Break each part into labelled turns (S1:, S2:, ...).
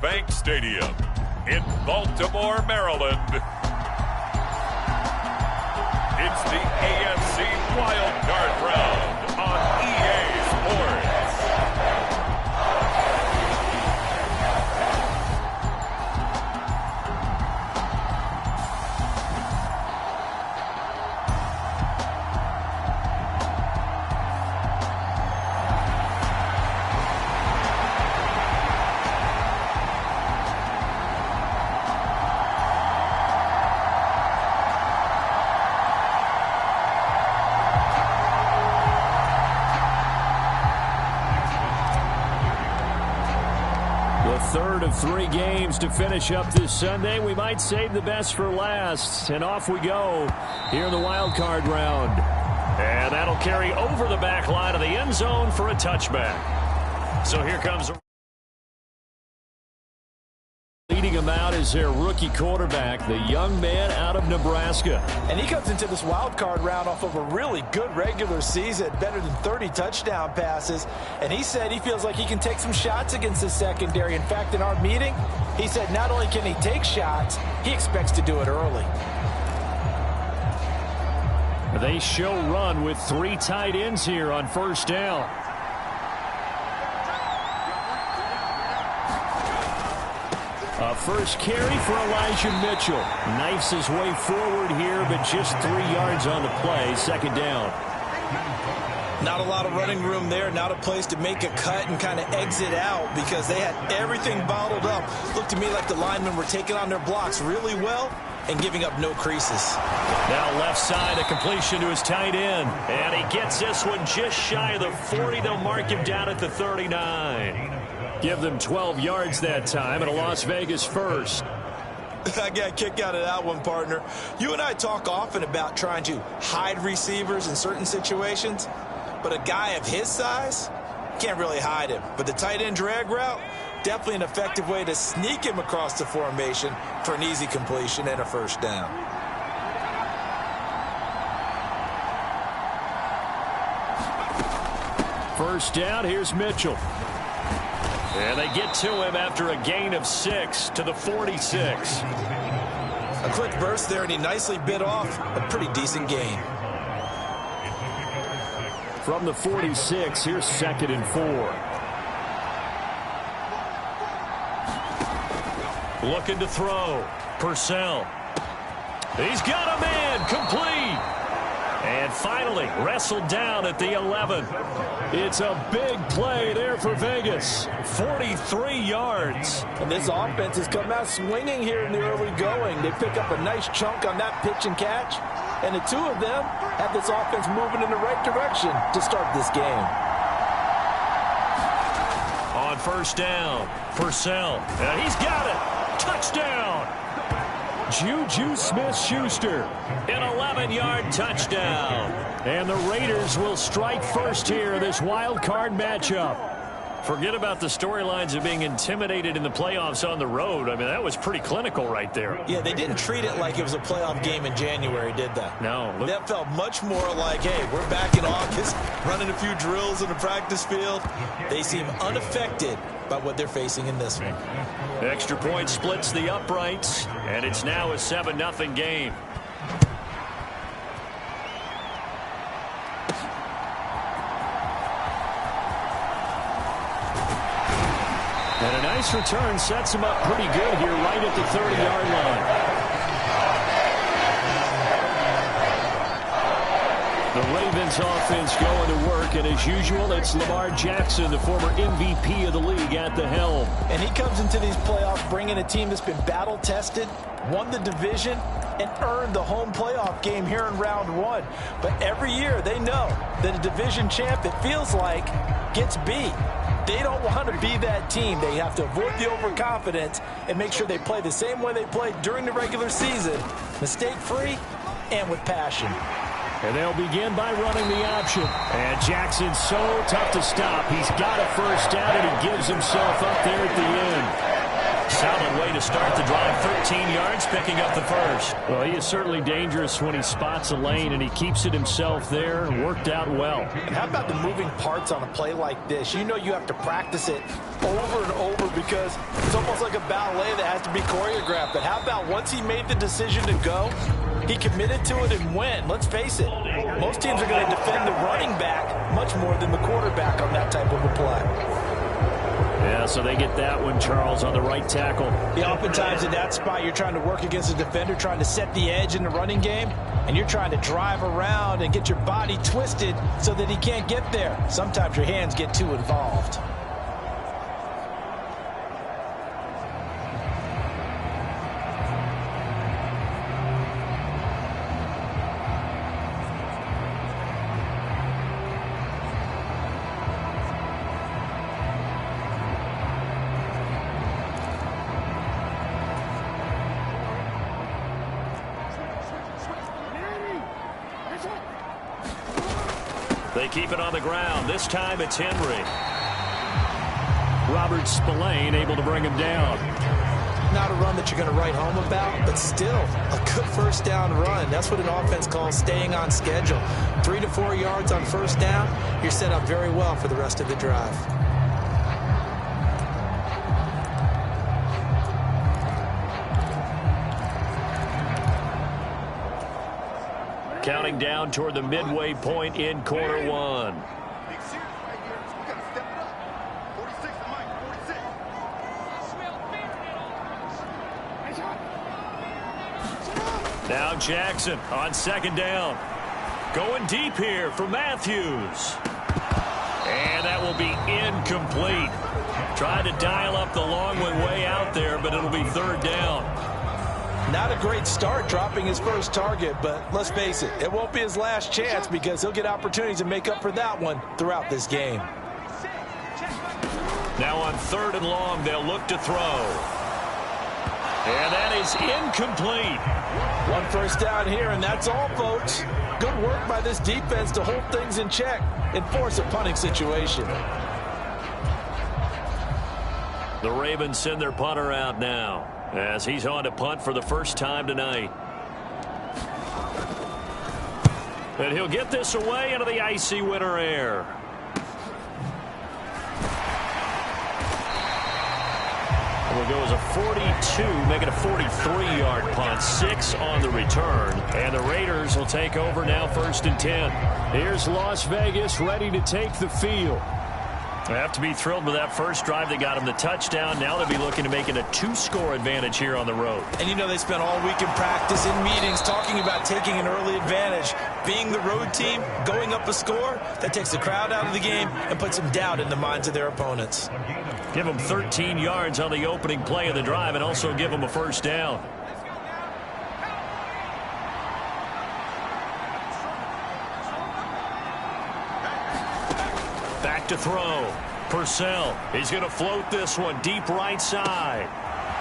S1: Bank Stadium in Baltimore, Maryland. It's the AFC Wild Card Round on EA Sports.
S2: Third of 3 games to finish up this Sunday. We might save the best for last. And off we go here in the wild card round. And that'll carry over the back line of the end zone for a touchback. So here comes leading them out is their rookie quarterback, the young man out of Nebraska.
S3: And he comes into this wild card round off of a really good regular season, better than 30 touchdown passes. And he said he feels like he can take some shots against his secondary. In fact, in our meeting, he said not only can he take shots, he expects to do it early.
S2: They show run with 3 tight ends here on first down. A first carry for Elijah Mitchell. Knifes his way forward here, but just 3 yards on the play. Second down.
S3: Not a lot of running room there. Not a place to make a cut and kind of exit out because they had everything bottled up. Looked to me like the linemen were taking on their blocks really well and giving up no creases.
S2: Now left side, a completion to his tight end. And he gets this one just shy of the 40. They'll mark him down at the 39. Give them 12 yards that time and a Las Vegas first.
S3: I got a kick out of that one, partner. You and I talk often about trying to hide receivers in certain situations, but a guy of his size can't really hide him. But the tight end drag route, definitely an effective way to sneak him across the formation for an easy completion and a first down.
S2: First down, here's Mitchell. And they get to him after a gain of 6 to the 46.
S3: A quick burst there, and he nicely bit off a pretty decent gain.
S2: From the 46, here's 2nd and 4. Looking to throw. Purcell. He's got a man. Complete. And finally wrestled down at the 11. It's a big play there for Vegas. 43 yards.
S3: And this offense has come out swinging here in the early going. They pick up a nice chunk on that pitch and catch. And the 2 of them have this offense moving in the right direction to start this game.
S2: On first down, Purcell. And he's got it. Touchdown. Juju Smith-Schuster, an 11-yard touchdown. And the Raiders will strike first here in this wild card matchup. Forget about the storylines of being intimidated in the playoffs on the road. I mean, that was pretty clinical right there.
S3: Yeah, they didn't treat it like it was a playoff game in January, did they?
S2: No.
S3: That felt much more like, hey, we're back in August, running a few drills in the practice field. They seem unaffected by what they're facing in this one.
S2: Extra point splits the uprights, and it's now a 7-0 game. And a nice return sets him up pretty good here right at the 30-yard line. The Ravens offense going to work, and as usual, it's Lamar Jackson, the former MVP of the league, at the helm.
S3: And he comes into these playoffs bringing a team that's been battle-tested, won the division, and earned the home playoff game here in round 1. But every year they know that a division champ, it feels like, gets beat. They don't want to be that team. They have to avoid the overconfidence and make sure they play the same way they played during the regular season, mistake-free and with passion.
S2: And they'll begin by running the option. And Jackson's so tough to stop. He's got a first down, and he gives himself up there at the end. Solid way to to start the drive. 13 yards, picking up the first. Well, he is certainly dangerous when he spots a lane, and he keeps it himself there. Worked out well.
S3: And how about the moving parts on a play like this? You know you have to practice it over and over because it's almost like a ballet that has to be choreographed. But how about once he made the decision to go, he committed to it and went. Let's face it, most teams are going to defend the running back much more than the quarterback on that type of a play.
S2: Yeah, so they get that one, Charles, on the right tackle.
S3: Yeah, oftentimes in that spot, you're trying to work against a defender, trying to set the edge in the running game, and you're trying to drive around and get your body twisted so that he can't get there. Sometimes your hands get too involved.
S2: They keep it on the ground. This time it's Henry. Robert Spillane able to bring him down.
S3: Not a run that you're going to write home about, but still a good first down run. That's what an offense calls staying on schedule. 3 to 4 yards on first down. You're set up very well for the rest of the drive.
S2: Counting down toward the midway point in quarter one. Now Jackson on second down. Going deep here for Matthews. And that will be incomplete. Tried to dial up the long one way out there, but it'll be third down.
S3: Not a great start dropping his first target, but let's face it, it won't be his last chance because he'll get opportunities to make up for that one throughout this game.
S2: Now on third and long, they'll look to throw. And that is incomplete.
S3: One first down here, and that's all, folks. Good work by this defense to hold things in check and force a punting situation.
S2: The Ravens send their punter out now, as he's on to punt for the first time tonight. And he'll get this away into the icy winter air. And we'll go as a 42, make it a 43-yard punt. 6 on the return. And the Raiders will take over now, 1st and 10. Here's Las Vegas ready to take the field. They have to be thrilled with that first drive. They got him the touchdown. Now they'll be looking to make it a 2-score advantage here on the road.
S3: And you know they spent all week in practice, in meetings, talking about taking an early advantage. Being the road team, going up a score, that takes the crowd out of the game and puts some doubt in the minds of their opponents.
S2: Give them 13 yards on the opening play of the drive and also give them a first down. Back to throw. Purcell. He's going to float this one deep right side.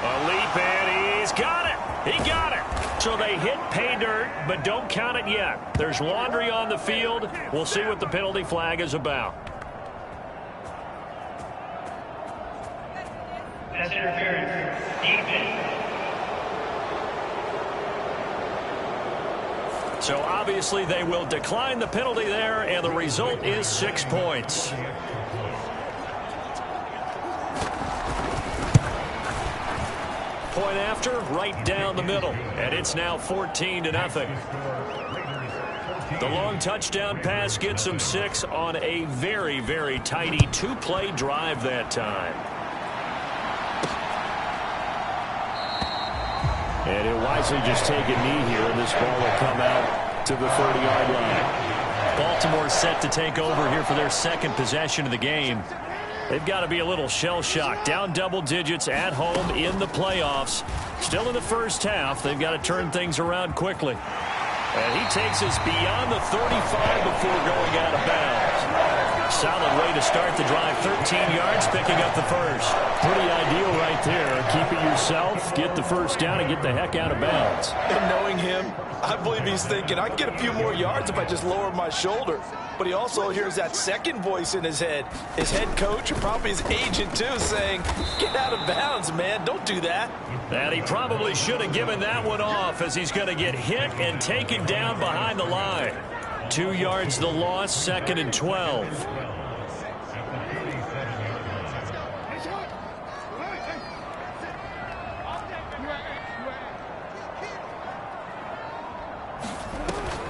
S2: A leap, and he's got it. He got it. So they hit pay dirt, but don't count it yet. There's laundry on the field. We'll see what the penalty flag is about.
S4: Pass interference. Defense.
S2: So obviously they will decline the penalty there, and the result is 6 points. Point after, right down the middle, and it's now 14-0. The long touchdown pass gets them 6 on a very, very tidy 2-play drive that time. And he'll wisely just take a knee here, and this ball will come out to the 30-yard line. Baltimore set to take over here for their second possession of the game. They've got to be a little shell-shocked. Down double digits at home in the playoffs. Still in the first half. They've got to turn things around quickly. And he takes us beyond the 35 before going out of bounds. Solid way to start the drive. 13 yards, picking up the first.
S5: Pretty ideal right there. Keep it yourself, get the first down, and get the heck out of bounds.
S3: And knowing him, I believe he's thinking, I can get a few more yards if I just lower my shoulder. But he also hears that second voice in his head. His head coach, or probably his agent too, saying, get out of bounds, man. Don't do that.
S2: And he probably should have given that one off, as he's going to get hit and taken down behind the line. 2 yards the loss, 2nd and 12.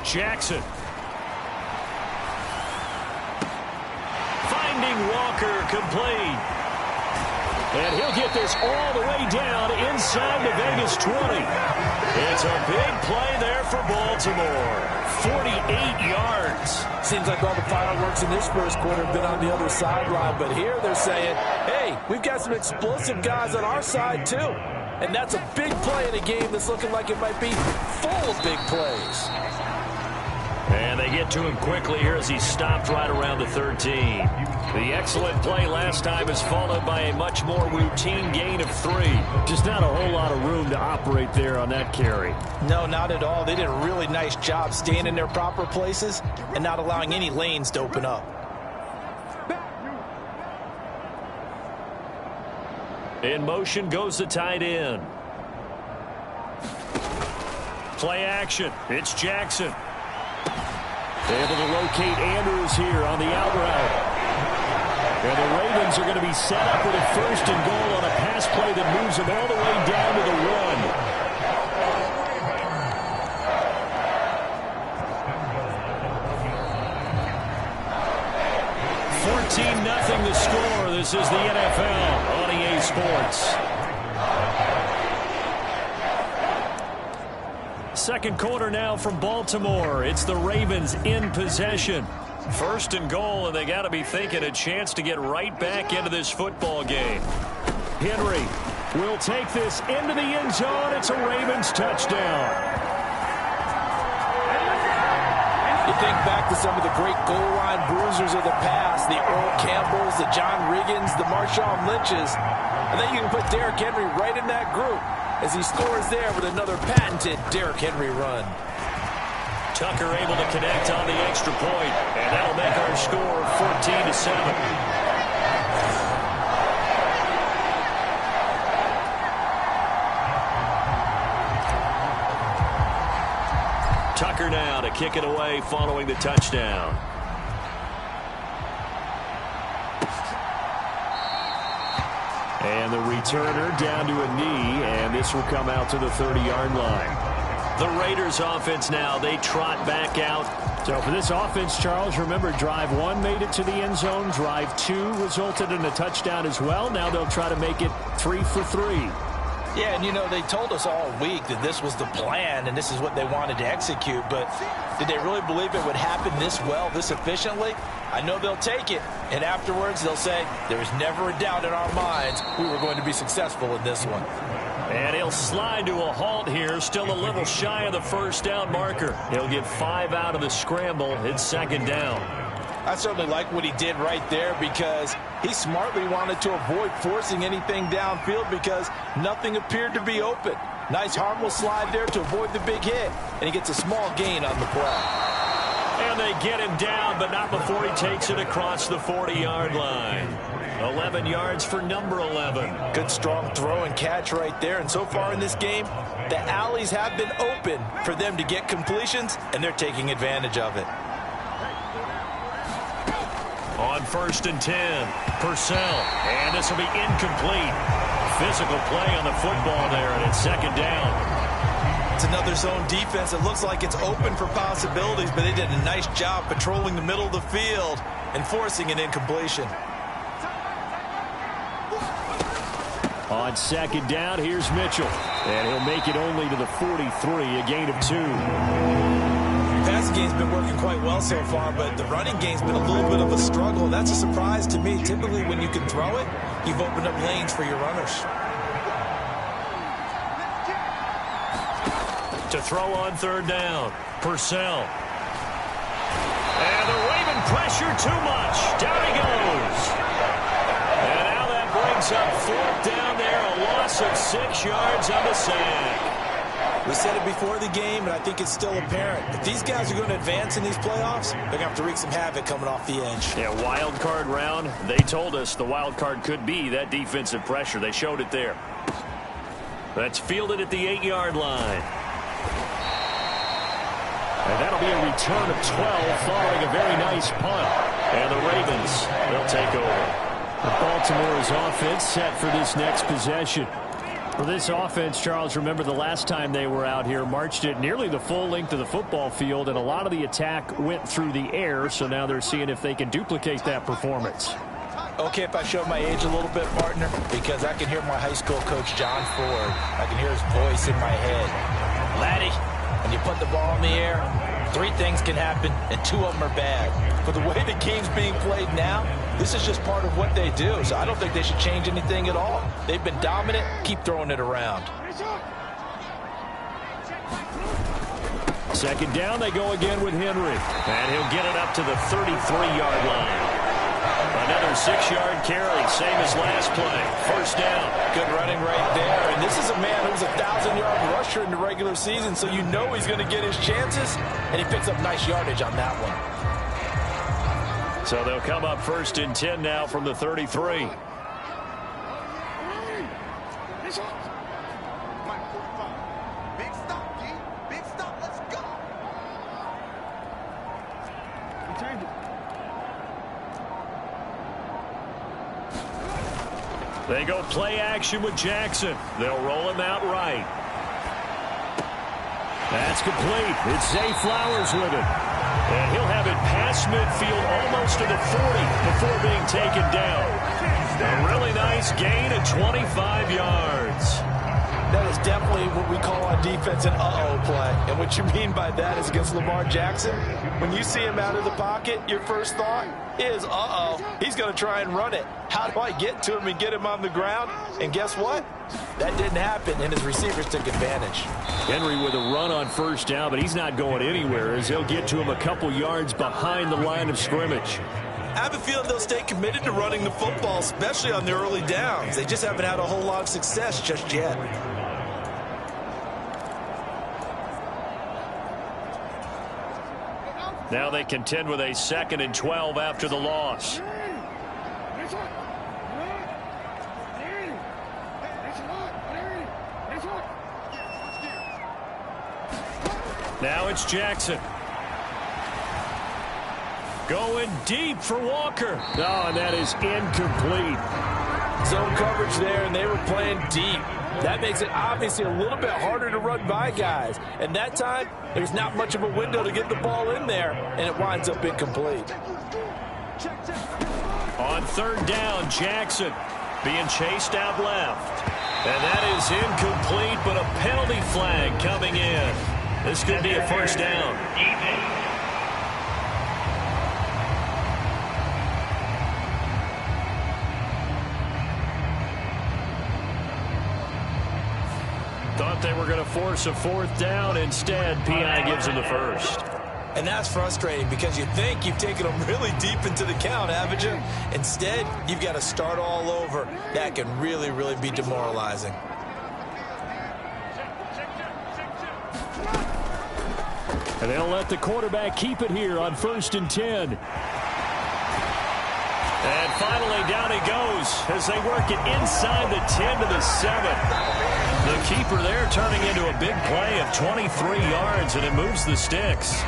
S2: Jackson. Finding Walker, complete. And he'll get this all the way down inside the Vegas 20. It's a big play there for Baltimore. 48 yards.
S3: Seems like all the fireworks in this first quarter have been on the other sideline, but here they're saying, hey, we've got some explosive guys on our side too. And that's a big play in a game that's looking like it might be full of big plays.
S2: And they get to him quickly here as he's stopped right around the 13. The excellent play last time is followed by a much more routine gain of 3.
S5: Just not a whole lot of room to operate there on that carry.
S3: No, not at all. They did a really nice job staying in their proper places and not allowing any lanes to open up.
S2: In motion goes the tight end. Play action. It's Jackson.
S5: Able to locate Andrews here on the out route. And the Ravens are going to be set up with a 1st and goal on a pass play that moves them all the way down to the
S2: 14-0 the score. This is the NFL on EA Sports. Second quarter now from Baltimore. It's the Ravens in possession. 1st and goal, and they got to be thinking a chance to get right back into this football game.
S5: Henry will take this into the end zone. It's a Ravens touchdown.
S3: You think back to some of the great goal line bruisers of the past, the Earl Campbells, the John Riggins, the Marshawn Lynches, and then you can put Derrick Henry right in that group as he scores there with another patented Derrick Henry run.
S2: Tucker able to connect on the extra point, and that'll make our score 14-7. Tucker now to kick it away following the touchdown.
S5: And the returner down to a knee, and this will come out to the 30-yard line.
S2: The Raiders offense now, they trot back out.
S5: So for this offense, Charles, remember, drive 1 made it to the end zone. Drive 2 resulted in a touchdown as well. Now they'll try to make it 3 for 3.
S3: Yeah, and you know, they told us all week that this was the plan and this is what they wanted to execute, but did they really believe it would happen this well, this efficiently? I know they'll take it, and afterwards they'll say, there was never a doubt in our minds we were going to be successful in this one.
S2: And he'll slide to a halt here, still a little shy of the 1st down marker. He'll get 5 out of the scramble. It's 2nd down.
S3: I certainly like what he did right there because he smartly wanted to avoid forcing anything downfield because nothing appeared to be open. Nice harmless slide there to avoid the big hit, and he gets a small gain on the play.
S2: And they get him down, but not before he takes it across the 40-yard line. 11 yards for number 11.
S3: Good strong throw and catch right there. And so far in this game, the alleys have been open for them to get completions, and they're taking advantage of it.
S2: On 1st and 10, Purcell. And this will be incomplete. Physical play on the football there, and it's 2nd down.
S3: It's another zone defense. It looks like it's open for possibilities, but they did a nice job patrolling the middle of the field and forcing an incompletion.
S5: On 2nd down, here's Mitchell. And he'll make it only to the 43, a gain of 2.
S3: The passing game's been working quite well so far, but the running game's been a little bit of a struggle. That's a surprise to me. Typically, when you can throw it, you've opened up lanes for your runners.
S2: To throw on 3rd down, Purcell. And the Raven pressure too much. Down he goes. And now that brings up 4th down there, a loss of 6 yards on the sack.
S3: We said it before the game, and I think it's still apparent. If these guys are going to advance in these playoffs, they're going to have to wreak some havoc coming off the edge.
S2: Yeah, wild card round. They told us the wild card could be that defensive pressure. They showed it there. That's fielded at the 8-yard line. And that'll be a return of 12 following a very nice punt. And the Ravens, they'll take over.
S5: The Baltimore's offense set for this next possession. For this offense, Charles, remember the last time they were out here, marched it nearly the full length of the football field, and a lot of the attack went through the air, so now they're seeing if they can duplicate that performance.
S3: Okay, if I show my age a little bit, partner, because I can hear my high school coach, John Ford. I can hear his voice in my head. Laddie, when you put the ball in the air, 3 things can happen, and 2 of them are bad. For the way the game's being played now, this is just part of what they do, so I don't think they should change anything at all. They've been dominant. Keep throwing it around.
S2: 2nd down, they go again with Henry. And he'll get it up to the 33-yard line. Another 6-yard carry, same as last play. 1st down.
S3: Good running right there. And this is a man who's a 1,000-yard rusher in the regular season, so you know he's going to get his chances, and he picks up nice yardage on that one.
S2: So they'll come up 1st and 10 now from the 33.
S6: Big stop, G. Big stop. Let's go.
S2: They go play action with Jackson. They'll roll him out right. That's complete. It's Zay Flowers with it. And he'll have it past midfield almost to the 40 before being taken down. A really nice gain of 25 yards.
S3: That is definitely what we call on defense an uh-oh play. And what you mean by that is against Lamar Jackson, when you see him out of the pocket, your first thought is, uh-oh, he's going to try and run it. How do I get to him and get him on the ground? And guess what? That didn't happen, and his receivers took advantage.
S2: Henry with a run on 1st down, but he's not going anywhere as he'll get to him a couple yards behind the line of scrimmage.
S3: I have a feeling they'll stay committed to running the football, especially on the early downs. They just haven't had a whole lot of success just yet.
S2: Now they contend with a 2nd and 12 after the loss. Now it's Jackson. Going deep for Walker.
S5: Oh, and that is incomplete.
S3: Zone coverage there, and they were playing deep. That makes it obviously a little bit harder to run by guys. And that time, there's not much of a window to get the ball in there, and it winds up incomplete.
S2: On 3rd down, Jackson being chased out left. And that is incomplete, but a penalty flag coming in. This could be a 1st down. Thought they were going to force a 4th down. Instead, P.I. gives them the 1st.
S3: And that's frustrating because you think you've taken them really deep into the count, haven't you? Instead, you've got to start all over. That can really, really be demoralizing.
S5: And they'll let the quarterback keep it here on 1st and 10.
S2: And finally, down he goes as they work it inside the 10 to the 7. The keeper there turning into a big play of 23 yards, and it moves the sticks.